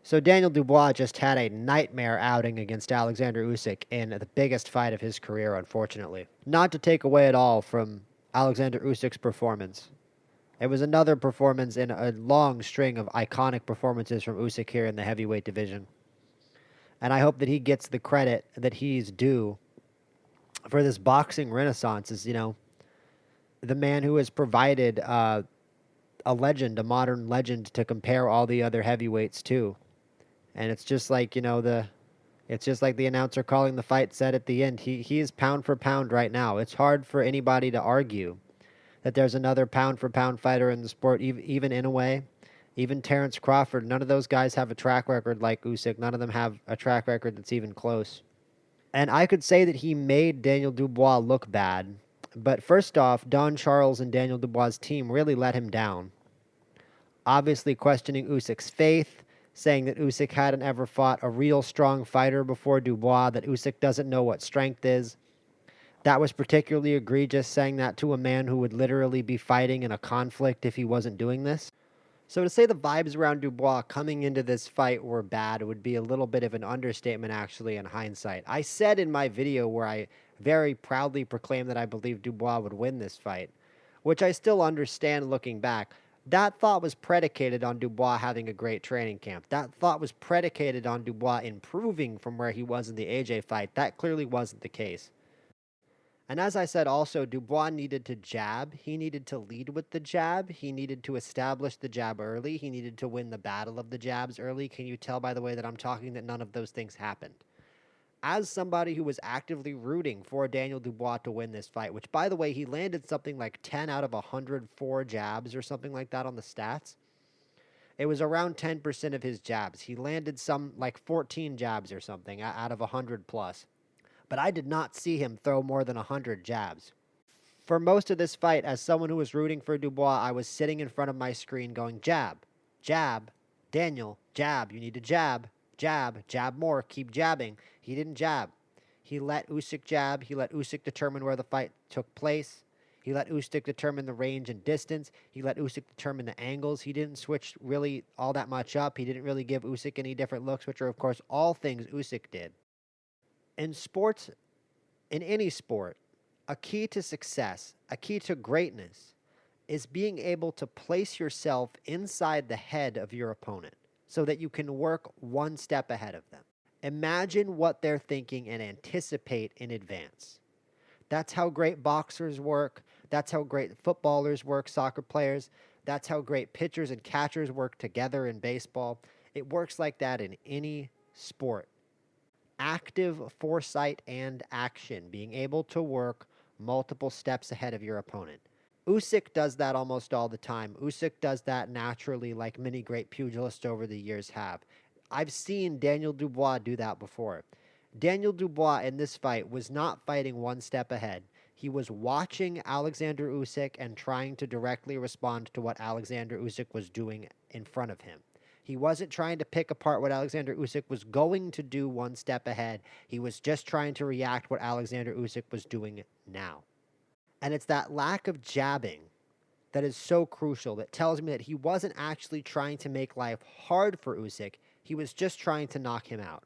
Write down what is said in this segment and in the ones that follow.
So Daniel Dubois just had a nightmare outing against Alexander Usyk in the biggest fight of his career, unfortunately. Not to take away at all from Alexander Usyk's performance. It was another performance in a long string of iconic performances from Usyk here in the heavyweight division. And I hope that he gets the credit that he's due for this boxing renaissance as, the man who has provided a legend, a modern legend to compare all the other heavyweights to. And it's just like, it's just like the announcer calling the fight said at the end. He is pound for pound right now. It's hard for anybody to argue that there's another pound for pound fighter in the sport, even in a way. Even Terrence Crawford, none of those guys have a track record like Usyk. None of them have a track record that's even close. And I could say that he made Daniel Dubois look bad. But first off, Don Charles and Daniel Dubois' team really let him down. Obviously questioning Usyk's faith, saying that Usyk hadn't ever fought a real strong fighter before Dubois, that Usyk doesn't know what strength is. That was particularly egregious, saying that to a man who would literally be fighting in a conflict if he wasn't doing this. So to say the vibes around Dubois coming into this fight were bad would be a little bit of an understatement, actually, in hindsight. I said in my video where I very proudly proclaimed that I believe Dubois would win this fight, which I still understand looking back. That thought was predicated on Dubois having a great training camp. That thought was predicated on Dubois improving from where he was in the AJ fight. That clearly wasn't the case. And as I said also, Dubois needed to jab. He needed to lead with the jab. He needed to establish the jab early. He needed to win the battle of the jabs early. Can you tell by the way that I'm talking that none of those things happened? As somebody who was actively rooting for Daniel Dubois to win this fight, which, by the way, he landed something like 10 out of 104 jabs or something like that on the stats. It was around 10% of his jabs. He landed some like 14 jabs or something out of 100 plus. But I did not see him throw more than 100 jabs. For most of this fight, as someone who was rooting for Dubois, I was sitting in front of my screen going, jab, jab, Daniel, jab, you need to jab, jab, jab more, keep jabbing. He didn't jab. He let Usyk jab. He let Usyk determine where the fight took place. He let Usyk determine the range and distance. He let Usyk determine the angles. He didn't switch really all that much up. He didn't really give Usyk any different looks, which are, of course, all things Usyk did. In sports, in any sport, a key to success, a key to greatness, is being able to place yourself inside the head of your opponent so that you can work one step ahead of them. Imagine what they're thinking and anticipate in advance. That's how great boxers work. That's how great footballers work, soccer players. That's how great pitchers and catchers work together in baseball. It works like that in any sport. Active foresight and action, being able to work multiple steps ahead of your opponent. Usyk does that almost all the time. Usyk does that naturally, like many great pugilists over the years have. I've seen Daniel Dubois do that before. Daniel Dubois in this fight was not fighting one step ahead. He was watching Alexander Usyk and trying to directly respond to what Alexander Usyk was doing in front of him. He wasn't trying to pick apart what Alexander Usyk was going to do one step ahead. He was just trying to react what Alexander Usyk was doing now. And it's that lack of jabbing that is so crucial, that tells me that he wasn't actually trying to make life hard for Usyk. He was just trying to knock him out.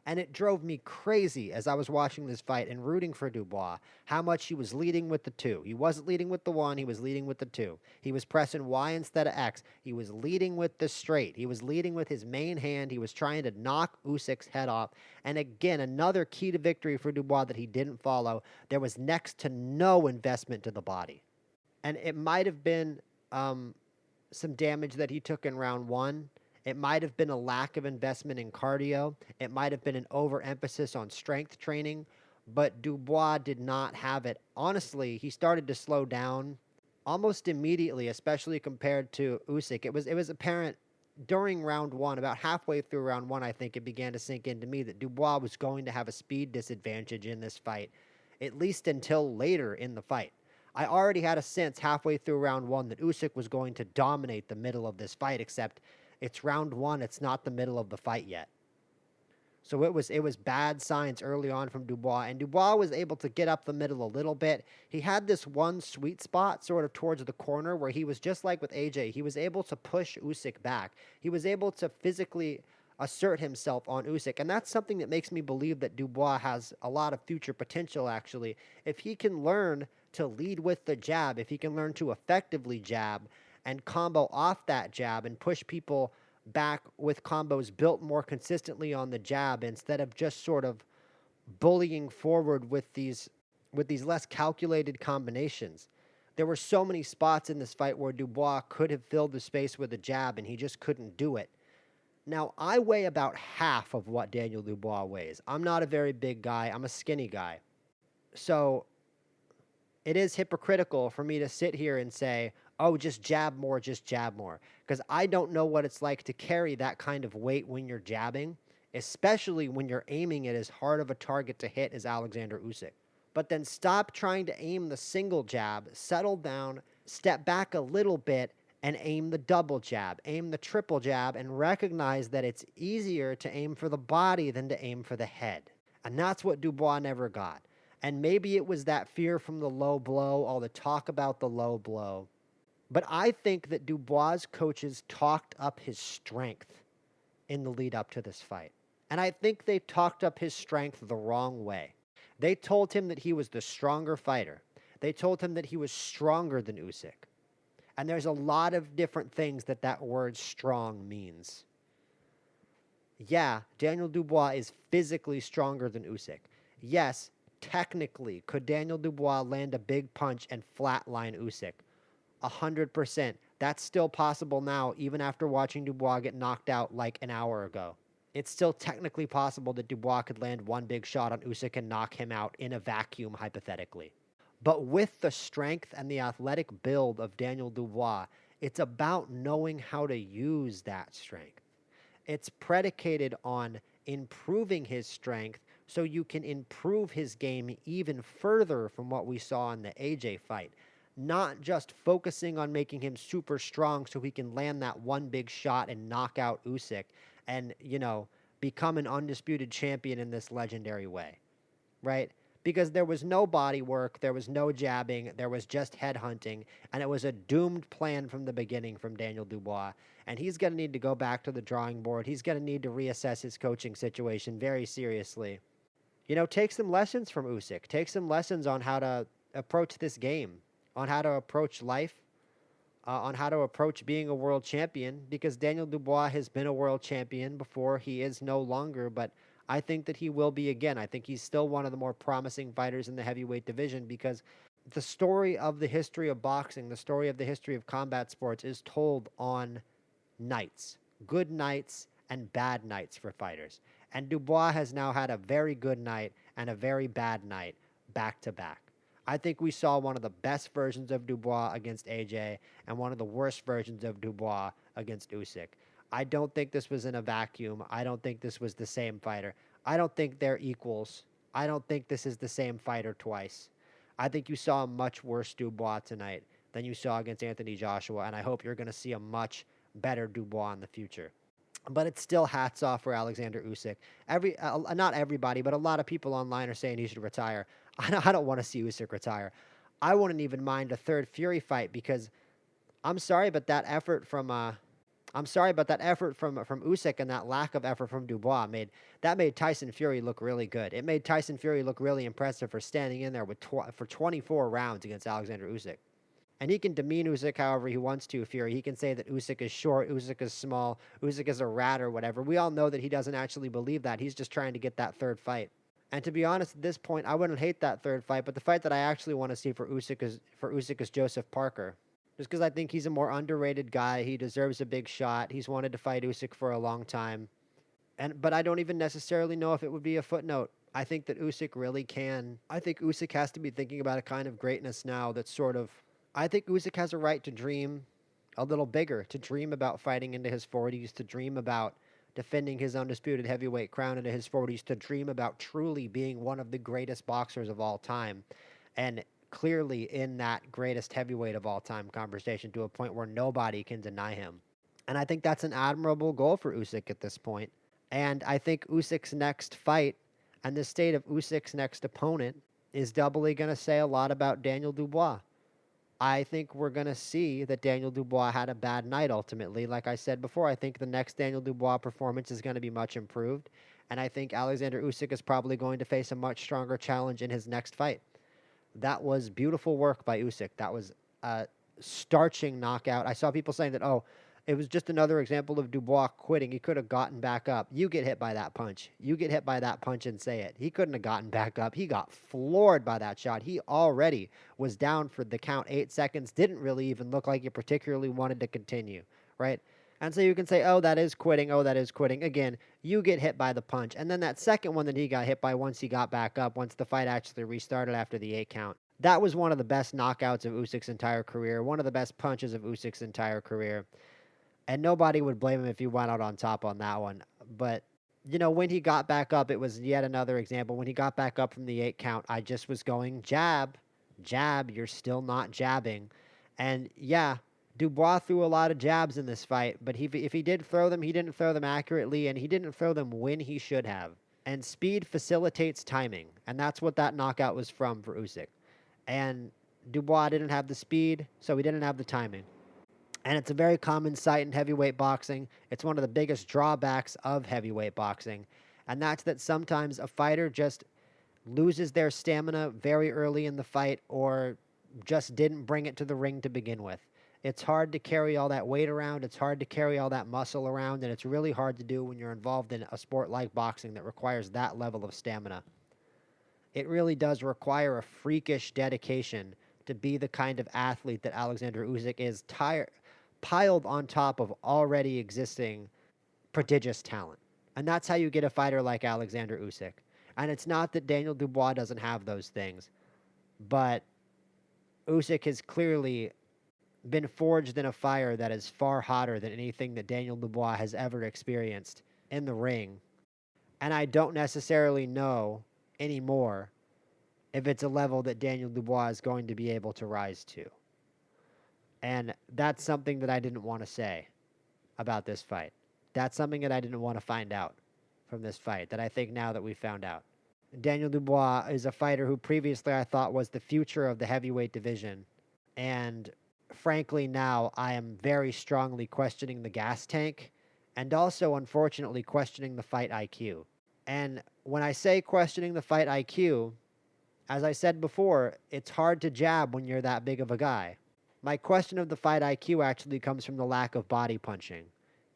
And it drove me crazy as I was watching this fight and rooting for Dubois, how much he was leading with the two. He wasn't leading with the one, he was leading with the two. He was pressing Y instead of X. He was leading with the straight. He was leading with his main hand. He was trying to knock Usyk's head off. And again, another key to victory for Dubois that he didn't follow. There was next to no investment to the body. And it might have been some damage that he took in round one. It might have been a lack of investment in cardio. It might have been an overemphasis on strength training. But Dubois did not have it. Honestly, he started to slow down almost immediately, especially compared to Usyk. It was apparent during round one, about halfway through round one, I think it began to sink into me that Dubois was going to have a speed disadvantage in this fight, at least until later in the fight. I already had a sense halfway through round one that Usyk was going to dominate the middle of this fight, except it's round one, it's not the middle of the fight yet. So it was bad signs early on from Dubois, and Dubois was able to get up the middle a little bit. He had this one sweet spot sort of towards the corner where he was just like with AJ. He was able to push Usyk back. He was able to physically assert himself on Usyk. And that's something that makes me believe that Dubois has a lot of future potential, actually. If he can learn to lead with the jab, if he can learn to effectively jab and combo off that jab and push people back with combos built more consistently on the jab instead of just sort of bullying forward with these less calculated combinations. There were so many spots in this fight where Dubois could have filled the space with a jab and he just couldn't do it. Now, I weigh about half of what Daniel Dubois weighs. I'm not a very big guy. I'm a skinny guy. So it is hypocritical for me to sit here and say, oh, just jab more, just jab more. Because I don't know what it's like to carry that kind of weight when you're jabbing, especially when you're aiming at as hard of a target to hit as Alexander Usyk. But then stop trying to aim the single jab, settle down, step back a little bit, and aim the double jab, aim the triple jab, and recognize that it's easier to aim for the body than to aim for the head. And that's what Dubois never got. And maybe it was that fear from the low blow, all the talk about the low blow. But I think that Dubois' coaches talked up his strength in the lead up to this fight. And I think they talked up his strength the wrong way. They told him that he was the stronger fighter. They told him that he was stronger than Usyk. And there's a lot of different things that that word strong means. Yeah, Daniel Dubois is physically stronger than Usyk. Yes, technically, could Daniel Dubois land a big punch and flatline Usyk? 100%. That's still possible now, even after watching Dubois get knocked out like an hour ago. It's still technically possible that Dubois could land one big shot on Usyk and knock him out in a vacuum, hypothetically. But with the strength and the athletic build of Daniel Dubois, it's about knowing how to use that strength. It's predicated on improving his strength so you can improve his game even further from what we saw in the AJ fight. Not just focusing on making him super strong so he can land that one big shot and knock out Usyk and, become an undisputed champion in this legendary way, right? Because there was no body work, there was no jabbing, there was just head hunting, and it was a doomed plan from the beginning from Daniel Dubois. And he's going to need to go back to the drawing board. He's going to need to reassess his coaching situation very seriously. Take some lessons from Usyk. Take some lessons on how to approach this game, on how to approach life, on how to approach being a world champion, because Daniel Dubois has been a world champion before. He is no longer, but I think that he will be again. I think he's still one of the more promising fighters in the heavyweight division because the story of the history of boxing, the story of the history of combat sports is told on nights, good nights and bad nights for fighters. And Dubois has now had a very good night and a very bad night back to back. I think we saw one of the best versions of Dubois against AJ and one of the worst versions of Dubois against Usyk. I don't think this was in a vacuum. I don't think this was the same fighter. I don't think they're equals. I don't think this is the same fighter twice. I think you saw a much worse Dubois tonight than you saw against Anthony Joshua, and I hope you're going to see a much better Dubois in the future. But it's still hats off for Alexander Usyk. Not everybody, but a lot of people online are saying he should retire. I don't want to see Usyk retire. I wouldn't even mind a third Fury fight because I'm sorry, but that effort from Usyk and that lack of effort from Dubois made Tyson Fury look really good. It made Tyson Fury look really impressive for standing in there for 24 rounds against Alexander Usyk. And he can demean Usyk however he wants to, Fury. He can say that Usyk is short, Usyk is small, Usyk is a rat or whatever. We all know that he doesn't actually believe that. He's just trying to get that third fight. And to be honest, at this point, I wouldn't hate that third fight, but the fight that I actually want to see for Usyk is Joseph Parker. Just because I think he's a more underrated guy. He deserves a big shot. He's wanted to fight Usyk for a long time. But I don't even necessarily know if it would be a footnote. I think that Usyk really can. I think Usyk has to be thinking about a kind of greatness now that's sort of... I think Usyk has a right to dream a little bigger, to dream about fighting into his 40s, to dream about defending his undisputed heavyweight crown into his 40s, to dream about truly being one of the greatest boxers of all time. And clearly in that greatest heavyweight of all time conversation to a point where nobody can deny him. And I think that's an admirable goal for Usyk at this point. And I think Usyk's next fight and the state of Usyk's next opponent is doubly going to say a lot about Daniel Dubois. I think we're going to see that Daniel Dubois had a bad night ultimately. Like I said before, I think the next Daniel Dubois performance is going to be much improved. And I think Alexander Usyk is probably going to face a much stronger challenge in his next fight. That was beautiful work by Usyk. That was a starching knockout. I saw people saying that, oh, it was just another example of Dubois quitting. He could have gotten back up. You get hit by that punch. You get hit by that punch and say it. He couldn't have gotten back up. He got floored by that shot. He already was down for the count 8 seconds. Didn't really even look like he particularly wanted to continue, right? And so you can say, oh, that is quitting. Oh, that is quitting. Again, you get hit by the punch. And then that second one that he got hit by once he got back up, once the fight actually restarted after the 8 count, that was one of the best knockouts of Usyk's entire career, one of the best punches of Usyk's entire career. And nobody would blame him if he went out on top on that one. But, you know, when he got back up, it was yet another example. When he got back up from the 8 count, I just was going, jab, jab, you're still not jabbing. And yeah, Dubois threw a lot of jabs in this fight, but if he did throw them, he didn't throw them accurately, and he didn't throw them when he should have. And speed facilitates timing, and that's what that knockout was from for Usyk. And Dubois didn't have the speed, so he didn't have the timing. And it's a very common sight in heavyweight boxing. It's one of the biggest drawbacks of heavyweight boxing. And that's that sometimes a fighter just loses their stamina very early in the fight or just didn't bring it to the ring to begin with. It's hard to carry all that weight around. It's hard to carry all that muscle around. And it's really hard to do when you're involved in a sport like boxing that requires that level of stamina. It really does require a freakish dedication to be the kind of athlete that Alexander Usyk is, piled on top of already existing prodigious talent. And that's how you get a fighter like Alexander Usyk. And it's not that Daniel Dubois doesn't have those things, but Usyk has clearly been forged in a fire that is far hotter than anything that Daniel Dubois has ever experienced in the ring. And I don't necessarily know anymore if it's a level that Daniel Dubois is going to be able to rise to. And that's something that I didn't want to say about this fight. That's something that I didn't want to find out from this fight, that I think now that we found out. Daniel Dubois is a fighter who previously I thought was the future of the heavyweight division. And frankly, now I am very strongly questioning the gas tank and also, unfortunately, questioning the fight IQ. And when I say questioning the fight IQ, as I said before, it's hard to jab when you're that big of a guy. My question of the fight IQ actually comes from the lack of body punching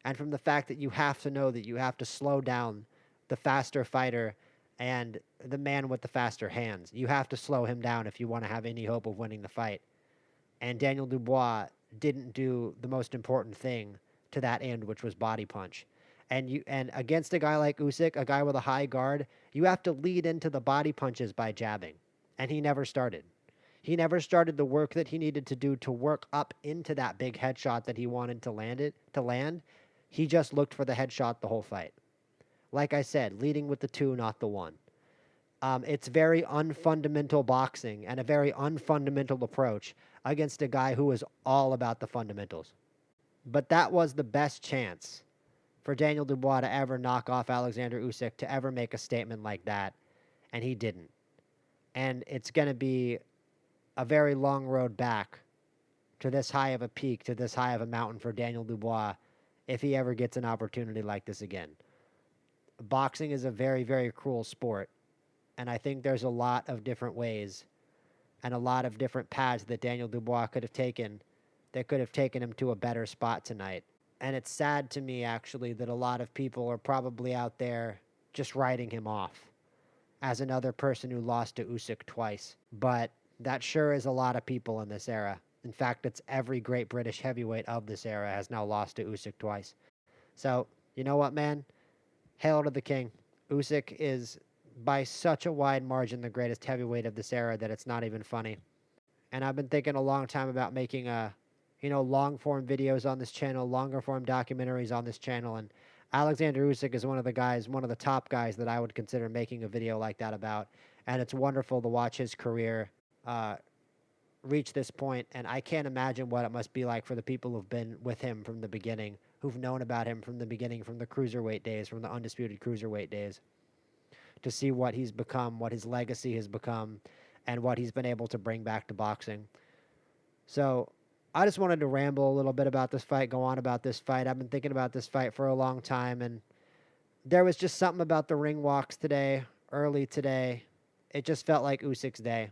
and from the fact that you have to know that you have to slow down the faster fighter and the man with the faster hands. You have to slow him down if you want to have any hope of winning the fight. And Daniel Dubois didn't do the most important thing to that end, which was body punch. And against a guy like Usyk, a guy with a high guard, you have to lead into the body punches by jabbing. And he never started. He never started the work that he needed to do to work up into that big headshot that he wanted to land. He just looked for the headshot the whole fight. Like I said, leading with the 2, not the 1. It's very unfundamental boxing and a very unfundamental approach against a guy who is all about the fundamentals. But that was the best chance for Daniel Dubois to ever knock off Alexander Usyk, to ever make a statement like that, and he didn't. And it's going to be a very long road back to this high of a peak, to this high of a mountain for Daniel Dubois if he ever gets an opportunity like this again. Boxing is a very, very cruel sport, and I think there's a lot of different ways and a lot of different paths that Daniel Dubois could have taken that could have taken him to a better spot tonight. And it's sad to me, actually, that a lot of people are probably out there just writing him off as another person who lost to Usyk twice. But that sure is a lot of people in this era. In fact, it's every great British heavyweight of this era has now lost to Usyk twice. So, you know what, man? Hail to the king. Usyk is, by such a wide margin, the greatest heavyweight of this era that it's not even funny. And I've been thinking a long time about making long-form videos on this channel, longer-form documentaries on this channel, and Alexander Usyk is one of the top guys that I would consider making a video like that about. And it's wonderful to watch his career reach this point, and I can't imagine what it must be like for the people who've been with him from the beginning, who've known about him from the beginning, from the cruiserweight days, from the undisputed cruiserweight days, to see what he's become, what his legacy has become, and what he's been able to bring back to boxing. So I just wanted to ramble a little bit about this fight, go on about this fight. I've been thinking about this fight for a long time, and there was just something about the ring walks today, early today. It just felt like Usyk's day.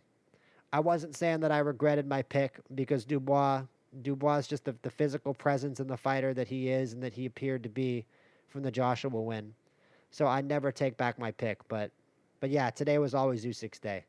I wasn't saying that I regretted my pick because Dubois is just the physical presence and the fighter that he is and that he appeared to be from the Joshua win. So I never take back my pick, but yeah, today was always Usyk's day.